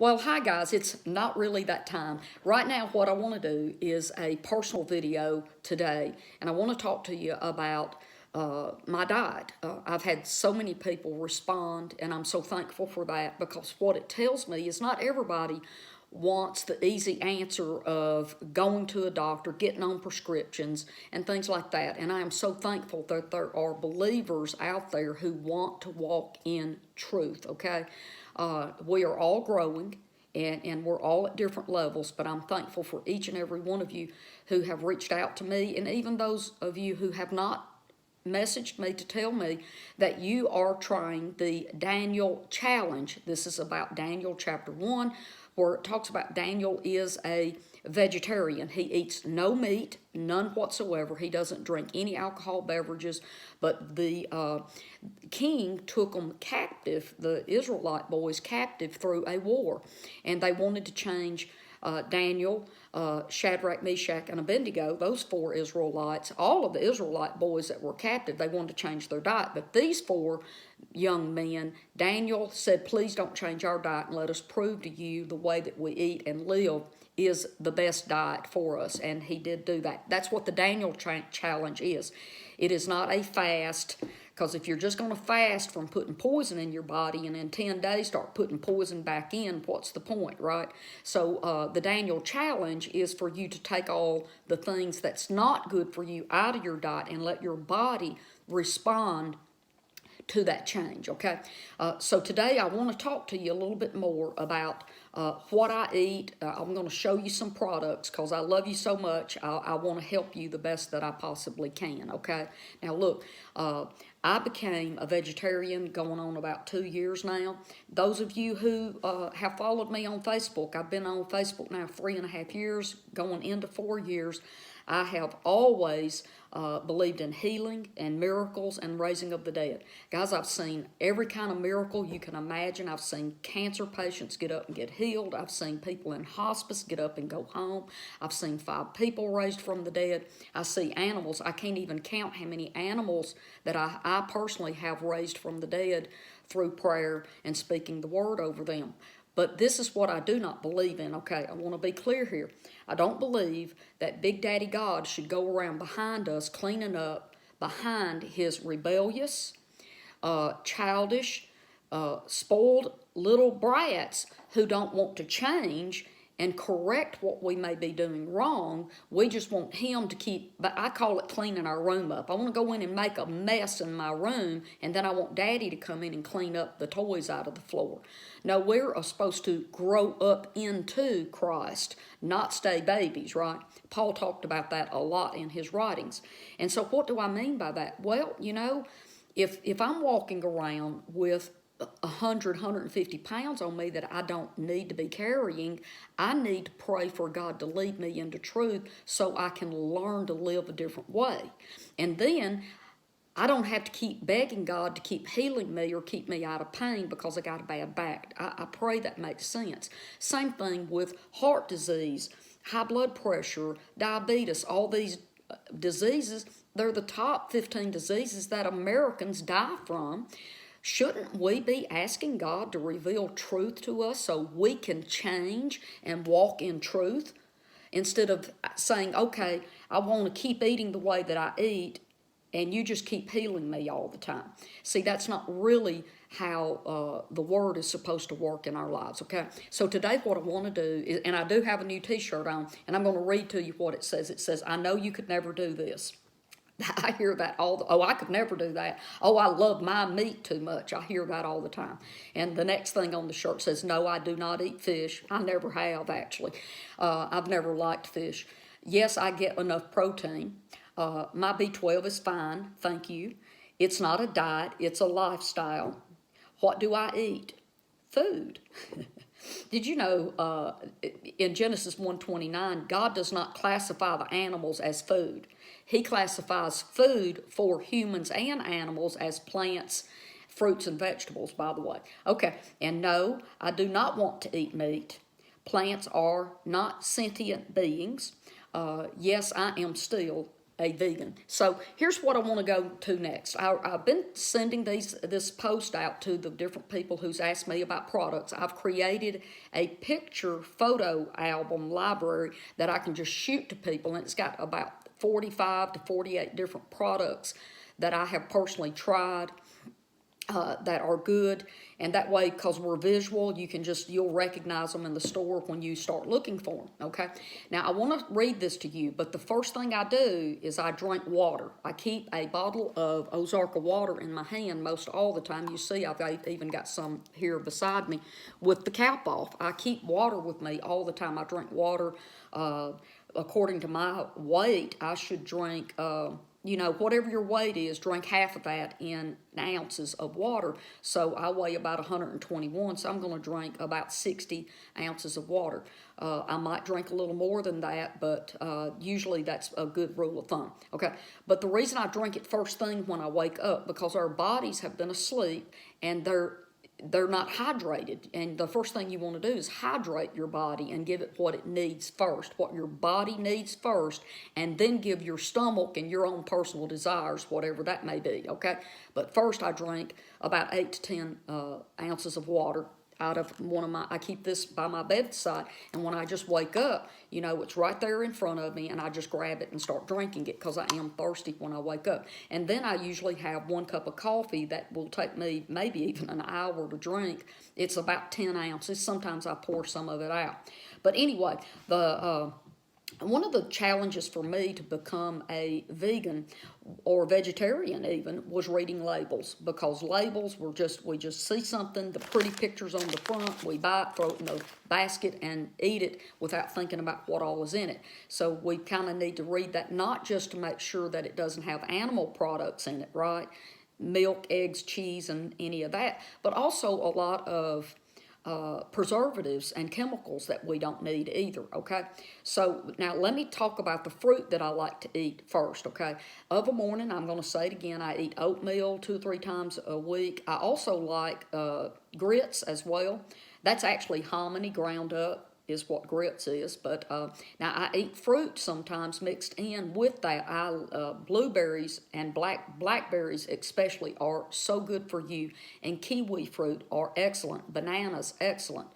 Well, hi guys, it's not really that time. Right now, what I want to do is a personal video today, and I want to talk to you about my diet. I've had so many people respond, and I'm so thankful for that because what it tells me is not everybody wants the easy answer of going to a doctor, getting on prescriptions, and things like that. And I am so thankful that there are believers out there who want to walk in truth, okay? We are all growing and we're all at different levels, but I'm thankful for each and every one of you who have reached out to me, and even those of you who have not messaged me to tell me that you are trying the Daniel challenge. This is about Daniel chapter 1, where it talks about Daniel is a vegetarian. He eats no meat, none whatsoever. He doesn't drink any alcohol beverages, but the king took them captive, the Israelite boys captive through a war, and they wanted to change Daniel, Shadrach, Meshach, and Abednego, those four Israelites, all of the Israelite boys that were captive, they wanted to change their diet. But these four young men, Daniel said, please don't change our diet and let us prove to you the way that we eat and live is the best diet for us. And he did do that. That's what the Daniel challenge is. It is not a fast, because if you're just going to fast from putting poison in your body and in 10 days start putting poison back in, what's the point, right? So the Daniel challenge is for you to take all the things that's not good for you out of your diet and let your body respond to that change, okay? So today I want to talk to you a little bit more about what I eat. I'm going to show you some products because I love you so much. I want to help you the best that I possibly can, okay? Now look, I became a vegetarian going on about 2 years now. Those of you who have followed me on Facebook, I've been on Facebook now 3.5 years, going into 4 years. I have always believed in healing and miracles and raising of the dead. Guys, I've seen every kind of miracle you can imagine. I've seen cancer patients get up and get healed. I've seen people in hospice get up and go home. I've seen 5 people raised from the dead. I see animals. I can't even count how many animals that I personally have raised from the dead through prayer and speaking the word over them. But this is what I do not believe in, okay? I want to be clear here. I don't believe that Big Daddy God should go around behind us cleaning up behind his rebellious, childish, spoiled little brats who don't want to change and correct what we may be doing wrong. We just want him to keep, but I call it cleaning our room up. I want to go in and make a mess in my room, and then I want Daddy to come in and clean up the toys out of the floor. No, we're supposed to grow up into Christ, not stay babies, right? Paul talked about that a lot in his writings. And so what do I mean by that? Well, you know, if I'm walking around with 150 pounds on me that I don't need to be carrying, I need to pray for God to lead me into truth so I can learn to live a different way. And then I don't have to keep begging God to keep healing me or keep me out of pain because I got a bad back. I pray that makes sense. Same thing with heart disease, high blood pressure, diabetes, all these diseases. They're the top 15 diseases that Americans die from. Shouldn't we be asking God to reveal truth to us so we can change and walk in truth? Instead of saying, okay, I want to keep eating the way that I eat and you just keep healing me all the time. See, that's not really how the word is supposed to work in our lives, okay? So today what I want to do is, and I do have a new t-shirt on, and I'm going to read to you what it says. It says, I know you could never do this. I hear that oh, I could never do that. Oh, I love my meat too much. I hear that all the time. And the next thing on the shirt says, no, I do not eat fish. I never have, actually. I've never liked fish. Yes, I get enough protein. My B12 is fine, thank you. It's not a diet, it's a lifestyle. What do I eat? Food. Did you know in Genesis 1:29, God does not classify the animals as food. He classifies food for humans and animals as plants, fruits, and vegetables, by the way. Okay, and no, I do not want to eat meat. Plants are not sentient beings. Yes, I am still a vegan. So here's what I want to go to next. I've been sending this post out to the different people who's asked me about products. I've created a picture photo album library that I can just shoot to people, and it's got about 45 to 48 different products that I have personally tried that are good, and that way, because we're visual, you'll recognize them in the store when you start looking for them, okay? Now, I want to read this to you, but the first thing I do is I drink water. I keep a bottle of Ozarka water in my hand most all the time. You see, I've even got some here beside me with the cap off. I keep water with me all the time. I drink water. According to my weight, I should drink... whatever your weight is, drink half of that in ounces of water. So I weigh about 121, so I'm going to drink about 60 ounces of water. I might drink a little more than that, but usually that's a good rule of thumb. Okay, but the reason I drink it first thing when I wake up, because our bodies have been asleep and they're not hydrated, and the first thing you want to do is hydrate your body and give it what it needs first, what your body needs first, and then give your stomach and your own personal desires, whatever that may be, okay? But first I drink about 8 to 10 ounces of water out of I keep this by my bedside, and when I just wake up, it's right there in front of me, and I just grab it and start drinking it because I am thirsty when I wake up. And then I usually have 1 cup of coffee that will take me maybe even an hour to drink. It's about 10 ounces. Sometimes I pour some of it out. But anyway, one of the challenges for me to become a vegan or vegetarian even was reading labels, because labels we just see something, the pretty pictures on the front, we buy it, throw it in the basket and eat it without thinking about what all is in it. So we kind of need to read that, not just to make sure that it doesn't have animal products in it, right? Milk, eggs, cheese, and any of that, but also a lot of preservatives and chemicals that we don't need either, okay? So now let me talk about the fruit that I like to eat first, okay? Of a morning, I'm going to say it again, I eat oatmeal 2 or 3 times a week. I also like grits as well. That's actually hominy ground up is what grits is, but now I eat fruit sometimes mixed in with that. Blueberries and blackberries especially are so good for you, and kiwi fruit are excellent. Bananas, excellent.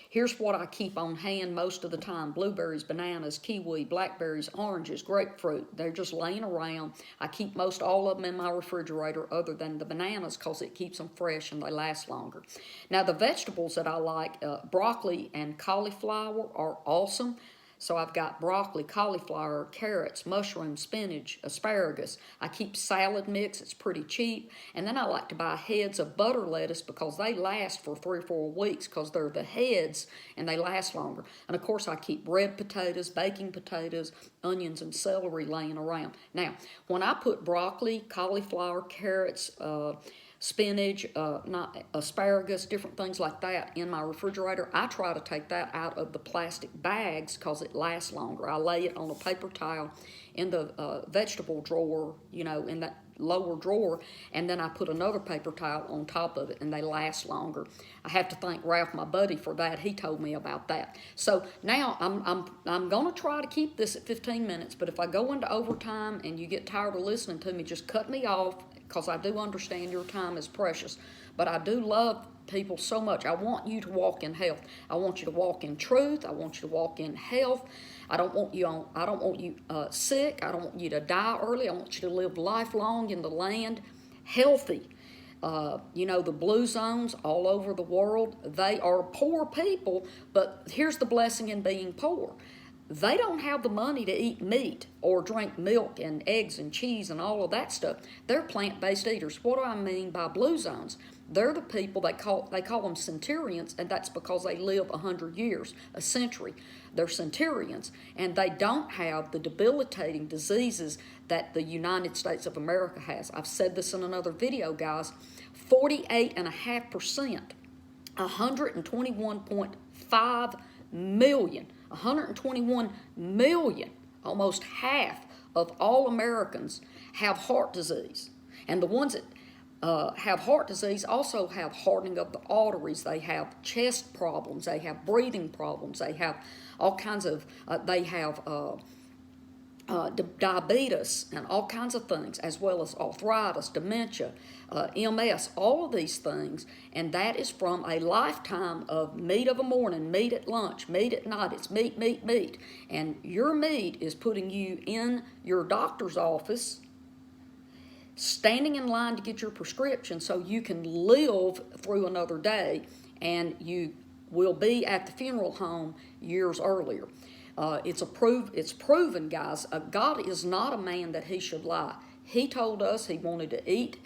Here's what I keep on hand most of the time: blueberries, bananas, kiwi, blackberries, oranges, grapefruit. They're just laying around. I keep most all of them in my refrigerator other than the bananas, because it keeps them fresh and they last longer. Now, the vegetables that I like, broccoli and cauliflower are awesome. So I've got broccoli, cauliflower, carrots, mushrooms, spinach, asparagus. I keep salad mix. It's pretty cheap. And then I like to buy heads of butter lettuce, because they last for 3 or 4 weeks, because they're the heads and they last longer. And of course I keep red potatoes, baking potatoes, onions, and celery laying around. Now, when I put broccoli, cauliflower, carrots, spinach, not asparagus, different things like that in my refrigerator, I try to take that out of the plastic bags because it lasts longer. I lay it on a paper towel in the vegetable drawer, in that lower drawer, and then I put another paper towel on top of it, and they last longer. I have to thank Ralph, my buddy, for that. He told me about that. So now I'm going to try to keep this at 15 minutes, but if I go into overtime and you get tired of listening to me, just cut me off, because I do understand your time is precious. But I do love people so much. I want you to walk in health. I want you to walk in truth. I want you to walk in health. I don't want you sick. I don't want you to die early. I want you to live lifelong in the land, healthy. The blue zones all over the world, they are poor people, but here's the blessing in being poor. They don't have the money to eat meat or drink milk and eggs and cheese and all of that stuff. They're plant-based eaters. What do I mean by blue zones? They're the people they call them centurions, and that's because they live 100 years, a century. They're centurions, and they don't have the debilitating diseases that the United States of America has. I've said this in another video, guys. 48.5%, 121.5 million. 121 million, almost half of all Americans have heart disease. And the ones that have heart disease also have hardening of the arteries. They have chest problems. They have breathing problems. They have all kinds of, diabetes and all kinds of things, as well as arthritis, dementia, MS, all of these things. And that is from a lifetime of meat of a morning, meat at lunch, meat at night. It's meat, meat, meat. And your meat is putting you in your doctor's office, standing in line to get your prescription so you can live through another day, and you will be at the funeral home years earlier. It's proven, guys. God is not a man that he should lie. He told us he wanted to eat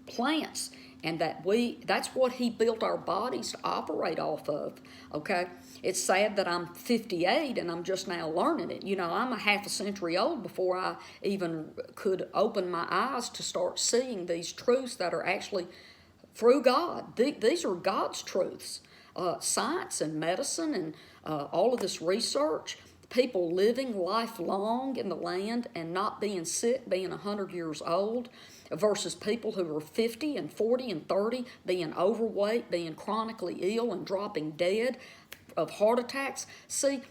plants, and that's what he built our bodies to operate off of, okay? It's sad that I'm 58 and I'm just now learning it. You know, I'm a half a century old before I even could open my eyes to start seeing these truths that are actually through God. These are God's truths. Science and medicine and all of this research, people living lifelong in the land and not being sick, being 100 years old, versus people who are 50 and 40 and 30, being overweight, being chronically ill and dropping dead of heart attacks. See,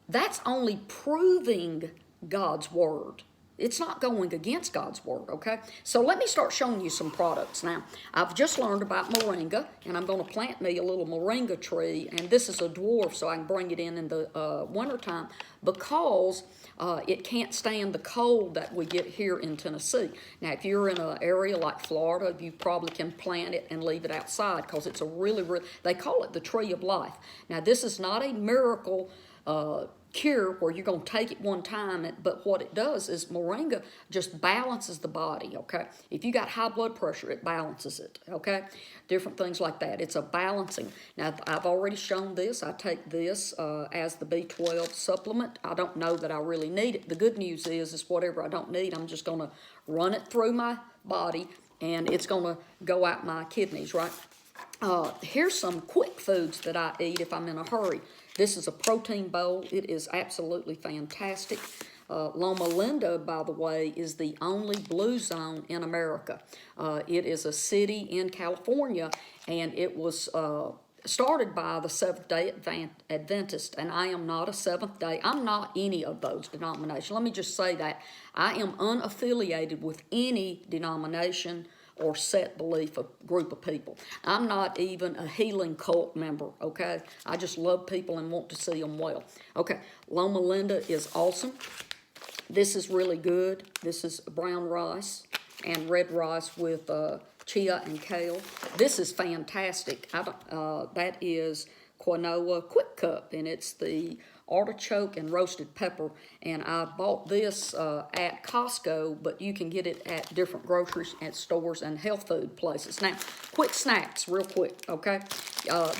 that's only proving God's word. It's not going against God's word, okay? So let me start showing you some products. Now, I've just learned about moringa, and I'm going to plant me a little moringa tree, and this is a dwarf, so I can bring it in the wintertime, because it can't stand the cold that we get here in Tennessee. Now, if you're in an area like Florida, you probably can plant it and leave it outside, because it's a really, they call it the tree of life. Now, this is not a miracle cure where you're going to take it one time, but what it does is moringa just balances the body, okay? If you got high blood pressure, it balances it, okay? Different things like that. It's a balancing. Now, I've already shown this. I take this as the B12 supplement. I don't know that I really need it. The good news is whatever I don't need, I'm just going to run it through my body, and it's going to go out my kidneys, right? Here's some quick foods that I eat if I'm in a hurry. This is a protein bowl. It is absolutely fantastic. Loma Linda, by the way, is the only blue zone in America. It is a city in California, and it was started by the Seventh-day Adventist, and I am not a Seventh-day. I'm not any of those denominations. Let me just say that. I am unaffiliated with any denomination or set belief of group of people. I'm not even a healing cult member, okay? I just love people and want to see them well. Okay, Loma Linda is awesome. This is really good. This is brown rice and red rice with chia and kale. This is fantastic. That is quinoa quick cup, and it's the artichoke and roasted pepper, and I bought this at Costco, but you can get it at different grocery stores and health food places. Now, quick snacks, real quick, okay?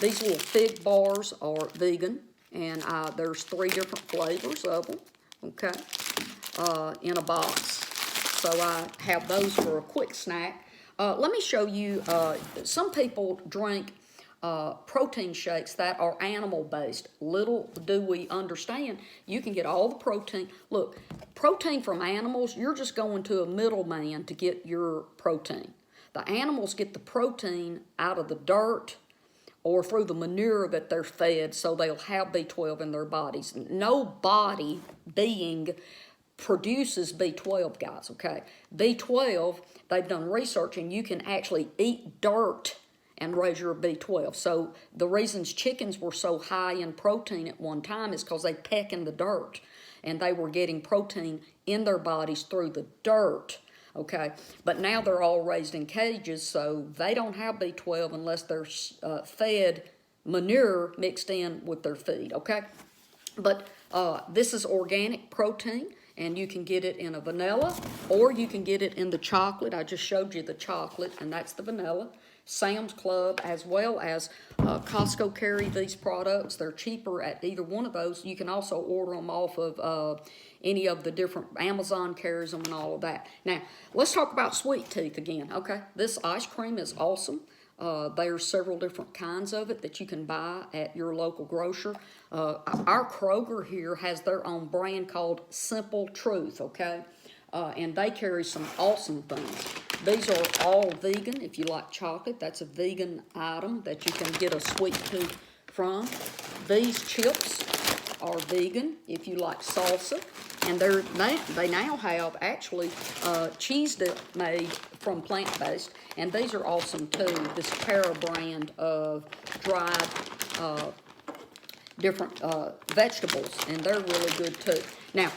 These little fig bars are vegan, and there's 3 different flavors of them, okay, in a box. So I have those for a quick snack. Let me show you, some people drink protein shakes that are animal-based. Little do we understand, you can get all the protein. Look, protein from animals, you're just going to a middleman to get your protein. The animals get the protein out of the dirt or through the manure that they're fed, so they'll have B12 in their bodies. No body being produces B12, guys, okay? B12, they've done research, and you can actually eat dirt and raise your B12. So the reasons chickens were so high in protein at one time is because they peck in the dirt, and they were getting protein in their bodies through the dirt, okay? But now they're all raised in cages, so they don't have B12 unless they're fed manure mixed in with their feed, okay? But this is organic protein, and you can get it in a vanilla, or you can get it in the chocolate. I just showed you the chocolate, and that's the vanilla. Sam's Club, as well as Costco carry these products. They're cheaper at either one of those. You can also order them off of any of the different, Amazon carries them and all of that. Now, let's talk about Sweet Teeth again, okay? This ice cream is awesome. There's several different kinds of it that you can buy at your local grocer. Our Kroger here has their own brand called Simple Truth, okay? And they carry some awesome things. These are all vegan. If you like chocolate, that's a vegan item that you can get a sweet tooth from. These chips are vegan if you like salsa. And they now have actually cheese dip made from plant-based. And these are awesome too. This Terra brand of dried different vegetables, and they're really good too. Now,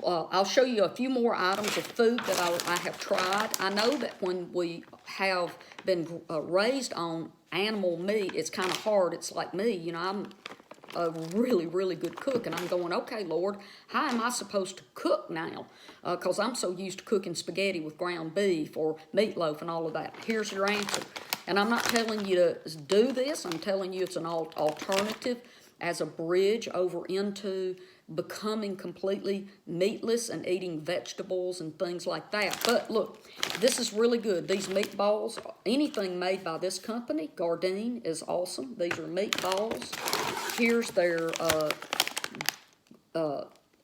I'll show you a few more items of food that I have tried. I know that when we have been raised on animal meat, it's kind of hard. It's like me, you know, I'm a really, really good cook, and I'm going, okay, Lord, how am I supposed to cook now? Because I'm so used to cooking spaghetti with ground beef or meatloaf and all of that. Here's your answer. And I'm not telling you to do this. I'm telling you it's an alternative as a bridge over into becoming completely meatless and eating vegetables and things like that. But look, this is really good. These meatballs, anything made by this company, Gardein, is awesome. These are meatballs. Here's their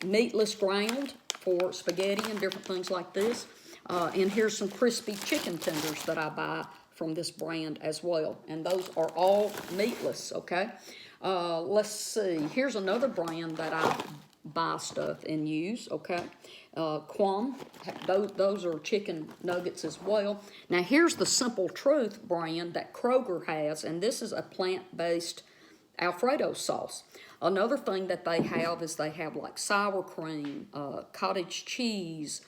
meatless ground for spaghetti and different things like this. And here's some crispy chicken tenders that I buy from this brand as well. And those are all meatless, okay? Let's see. Here's another brand that I buy stuff and use, okay? Quam. Those are chicken nuggets as well. Now, here's the Simple Truth brand that Kroger has, and this is a plant-based Alfredo sauce. Another thing that they have is they have like sour cream, cottage cheese,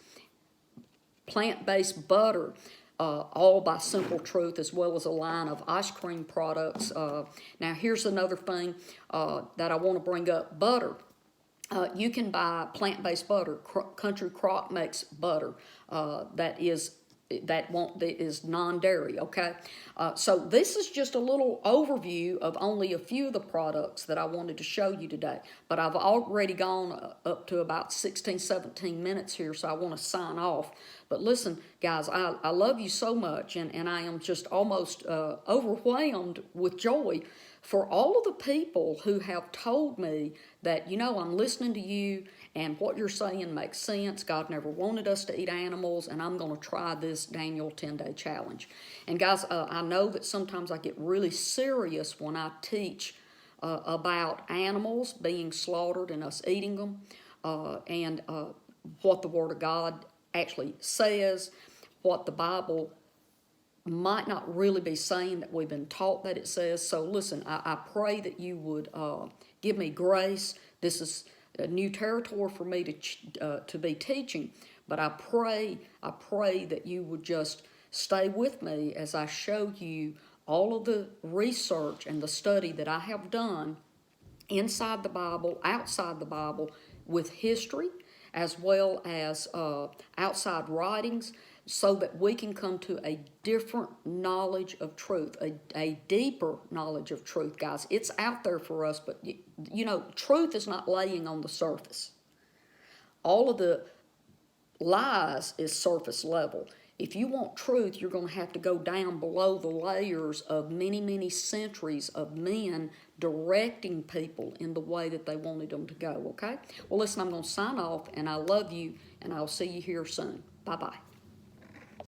plant-based butter, all by Simple Truth, as well as a line of ice cream products. Now, here's another thing that I want to bring up, butter. You can buy plant-based butter. Country Crock makes butter that is non-dairy, okay? So this is just a little overview of only a few of the products that I wanted to show you today. But I've already gone up to about 16, 17 minutes here, so I want to sign off. But listen, guys, I love you so much, and I am just almost overwhelmed with joy for all of the people who have told me that, you know, I'm listening to you and what you're saying makes sense. God never wanted us to eat animals, and I'm going to try this Daniel 10-day challenge. And guys, I know that sometimes I get really serious when I teach about animals being slaughtered and us eating them, and what the Word of God actually says, what the Bible might not really be saying that we've been taught that it says. So listen, I pray that you would give me grace. This is a new territory for me to be teaching, but I pray that you would just stay with me as I show you all of the research and the study that I have done inside the Bible, outside the Bible, with history, as well as outside writings, so that we can come to a different knowledge of truth, a deeper knowledge of truth, guys. It's out there for us, but you know, truth is not laying on the surface. All of the lies is surface level. If you want truth, you're going to have to go down below the layers of many, many centuries of men directing people in the way that they wanted them to go, okay? Well, listen, I'm going to sign off, and I love you, and I'll see you here soon. Bye-bye.